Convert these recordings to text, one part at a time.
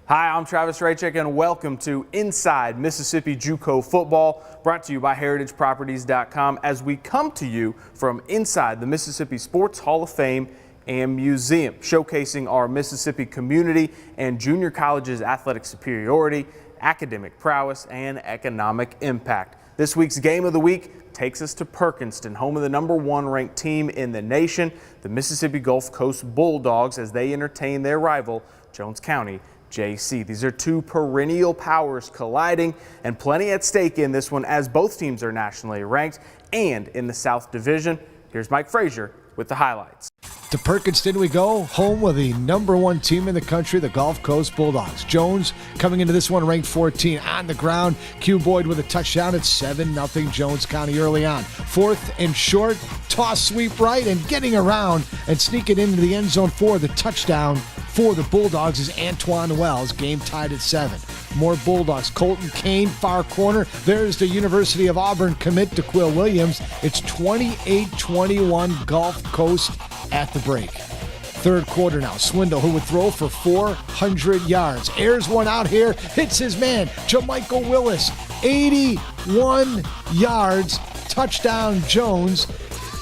Hi, I'm Travis Raycheck, and welcome to Inside Mississippi JUCO Football, brought to you by HeritageProperties.com as we come to you from inside the Mississippi Sports Hall of Fame and Museum, showcasing our Mississippi community and junior college's athletic superiority, academic prowess, and economic impact. This week's Game of the Week takes us to Perkinston, home of the #1 ranked team in the nation, the Mississippi Gulf Coast Bulldogs, as they entertain their rival, Jones County JC. These are two perennial powers colliding, and plenty at stake in this one as both teams are nationally ranked and in the South Division. Here's Mike Frazier with the highlights. To Perkinston we go, home with the #1 team in the country, the Gulf Coast Bulldogs. Jones coming into this one ranked 14 on the ground. Q Boyd with a touchdown. It's 7-0 Jones County early on. 4th and short, toss sweep right and getting around and sneaking into the end zone for the touchdown for the Bulldogs is Antoine Wells. Game tied at 7. More Bulldogs. Colton Kane, far corner. There's the University of Auburn commit to Quill Williams. It's 28-21 Gulf Coast at the break. Third quarter now. Swindle, who would throw for 400 yards. Airs one out here. Hits his man, Jamichael Willis. 81 yards. Touchdown Jones.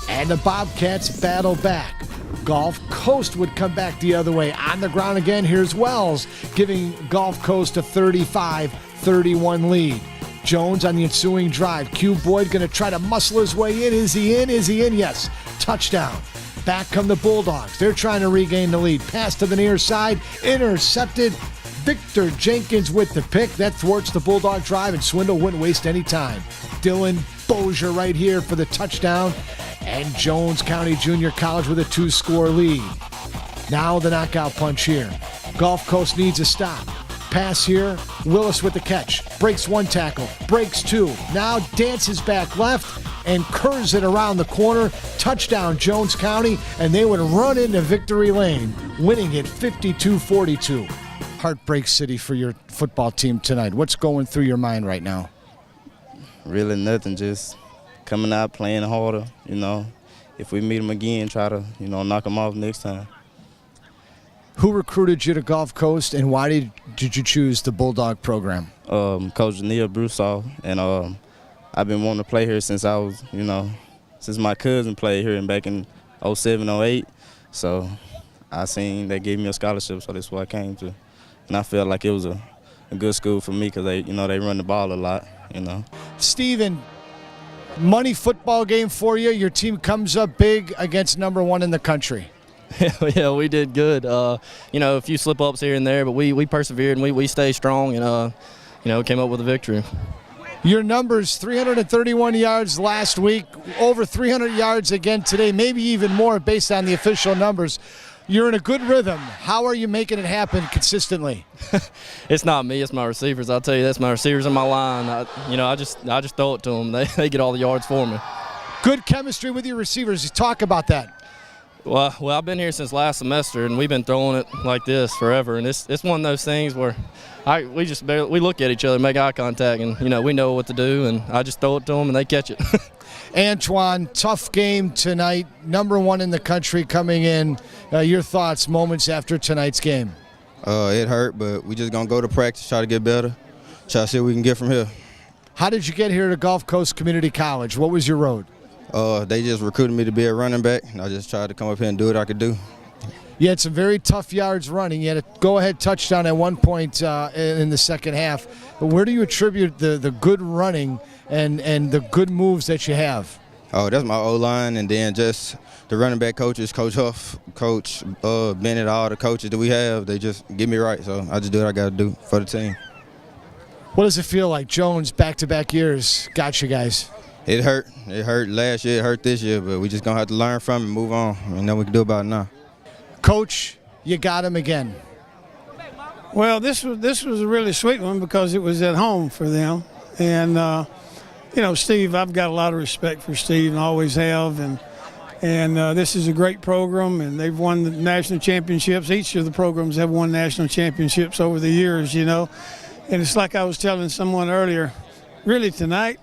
And the Bobcats battle back. Gulf Coast would come back the other way. On the ground again, here's Wells, giving Gulf Coast a 35-31 lead. Jones on the ensuing drive. Q Boyd going to try to muscle his way in. Is he in? Is he in? Yes. Touchdown. Back come the Bulldogs. They're trying to regain the lead. Pass to the near side. Intercepted. Victor Jenkins with the pick. That thwarts the Bulldog drive, and Swindle wouldn't waste any time. Dylan Bozier right here for the touchdown. And Jones County Junior College with a 2-score lead. Now the knockout punch here. Gulf Coast needs a stop. Pass here. Willis with the catch. Breaks one tackle. Breaks two. Now dances back left and curves it around the corner. Touchdown Jones County, and they would run into victory lane, winning it 52-42. Heartbreak City for your football team tonight. What's going through your mind right now? Really nothing, just coming out, playing harder, If we meet them again, try to, knock them off next time. Who recruited you to Gulf Coast, and why did you choose the Bulldog program? Coach Neil Broussard, and I've been wanting to play here since I was, since my cousin played here back in 07, 08. So I seen they gave me a scholarship, so that's why I came to. And I felt like it was a good school for me because they run the ball a lot, Steven, money football game for you. Your team comes up big against #1 in the country. Yeah, we did good. A few slip-ups here and there, but we persevered and we stayed strong and, came up with a victory. Your numbers, 331 yards last week, over 300 yards again today, maybe even more based on the official numbers. You're in a good rhythm. How are you making it happen consistently? It's not me, it's my receivers. I'll tell you, that's my receivers in my line. I just throw it to them. They get all the yards for me. Good chemistry with your receivers. Talk about that. Well, I've been here since last semester, and we've been throwing it like this forever. And it's one of those things where we look at each other, make eye contact, and we know what to do. And I just throw it to them, and they catch it. Antoine, tough game tonight. #1 in the country coming in. Your thoughts, moments after tonight's game? It hurt, but we just gonna go to practice, try to get better, try to see what we can get from here. How did you get here to Gulf Coast Community College? What was your road? They just recruited me to be a running back, and I just tried to come up here and do what I could do. You had some very tough yards running. You had a go-ahead touchdown at one point in the second half. But where do you attribute the good running and the good moves that you have? Oh, that's my O-line, and then just the running back coaches, Coach Huff, Coach Bennett, all the coaches that we have, they just get me right. So I just do what I got to do for the team. What does it feel like? Jones, back-to-back years, got you guys. It hurt. It hurt last year. It hurt this year, but we just going to have to learn from it and move on. And nothing we can do about it now. Coach, you got him again. Well, this was a really sweet one because it was at home for them. And, Steve, I've got a lot of respect for Steve and always have. And this is a great program, and they've won the national championships. Each of the programs have won national championships over the years, And it's like I was telling someone earlier, really tonight,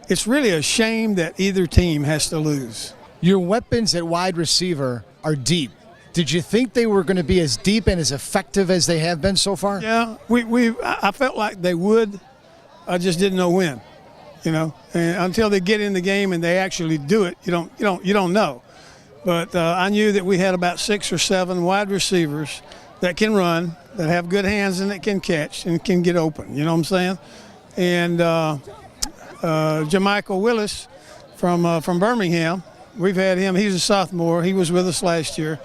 it's really a shame that either team has to lose. Your weapons at wide receiver are deep. Did you think they were going to be as deep and as effective as they have been so far? Yeah, I felt like they would. I just didn't know when, and until they get in the game and they actually do it, you don't know. But I knew that we had about 6 or 7 wide receivers that can run, that have good hands and that can catch and can get open. You know what I'm saying? And Jamichael Willis from Birmingham, we've had him. He's a sophomore. He was with us last year.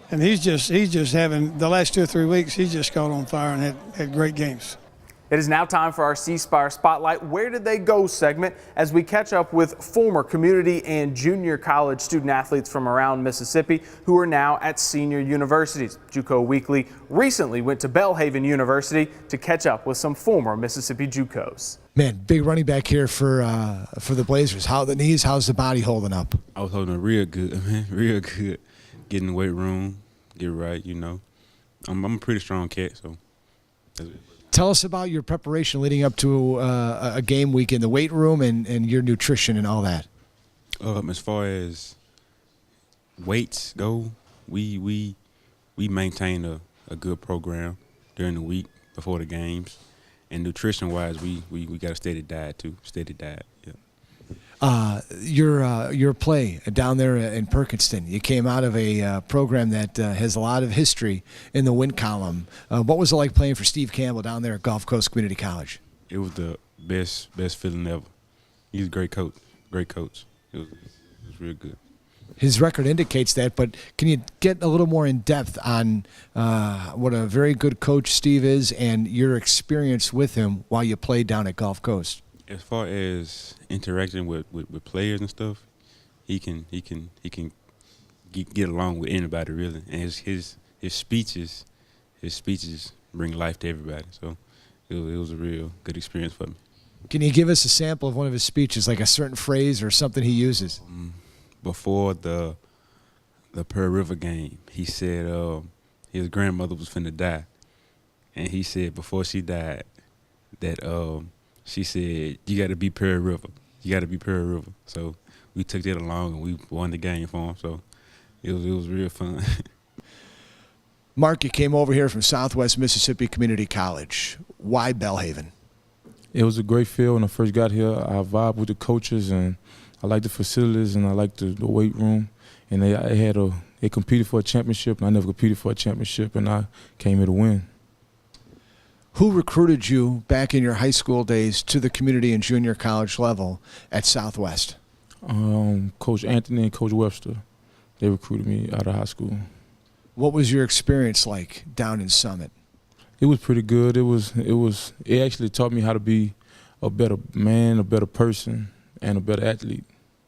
And he's just having the last 2 or 3 weeks. He's just caught on fire and had great games. It is now time for our C Spire Spotlight Where Did They Go segment as we catch up with former community and junior college student athletes from around Mississippi who are now at senior universities. JUCO Weekly recently went to Belhaven University to catch up with some former Mississippi JUCOs. Man, big running back here for the Blazers. How the knees? How's the body holding up? I was holding it real good, man, real good. Get in the weight room, get right, I'm a pretty strong cat, so that's it. Tell us about your preparation leading up to a game week in the weight room and your nutrition and all that. As far as weights go, we maintain a good program during the week before the games, and nutrition-wise, we got a steady diet too, yeah. Your play down there in Perkinston, you came out of a program that has a lot of history in the win column. What was it like playing for Steve Campbell down there at Gulf Coast Community College? It was the best feeling ever. He's a great coach. It was real good. His record indicates that, but can you get a little more in depth on what a very good coach Steve is and your experience with him while you played down at Gulf Coast? As far as interacting with players and stuff, he can get along with anybody really, and his speeches bring life to everybody. So it was a real good experience for me. Can you give us a sample of one of his speeches, like a certain phrase or something he uses? Before the Pearl River game, he said his grandmother was finna die, and he said before she died that she said, "You got to be Pearl River. You got to be Pearl River." So we took that along and we won the game for him. So it was real fun. Mark, you came over here from Southwest Mississippi Community College. Why Belhaven? It was a great feel when I first got here. I vibed with the coaches, and I liked the facilities, and I liked the weight room. And they competed for a championship, and I never competed for a championship, and I came here to win. Who recruited you back in your high school days to the community and junior college level at Southwest? Coach Anthony and Coach Webster. They recruited me out of high school. What was your experience like down in Summit? It was pretty good. It actually taught me how to be a better man, a better person, and a better athlete.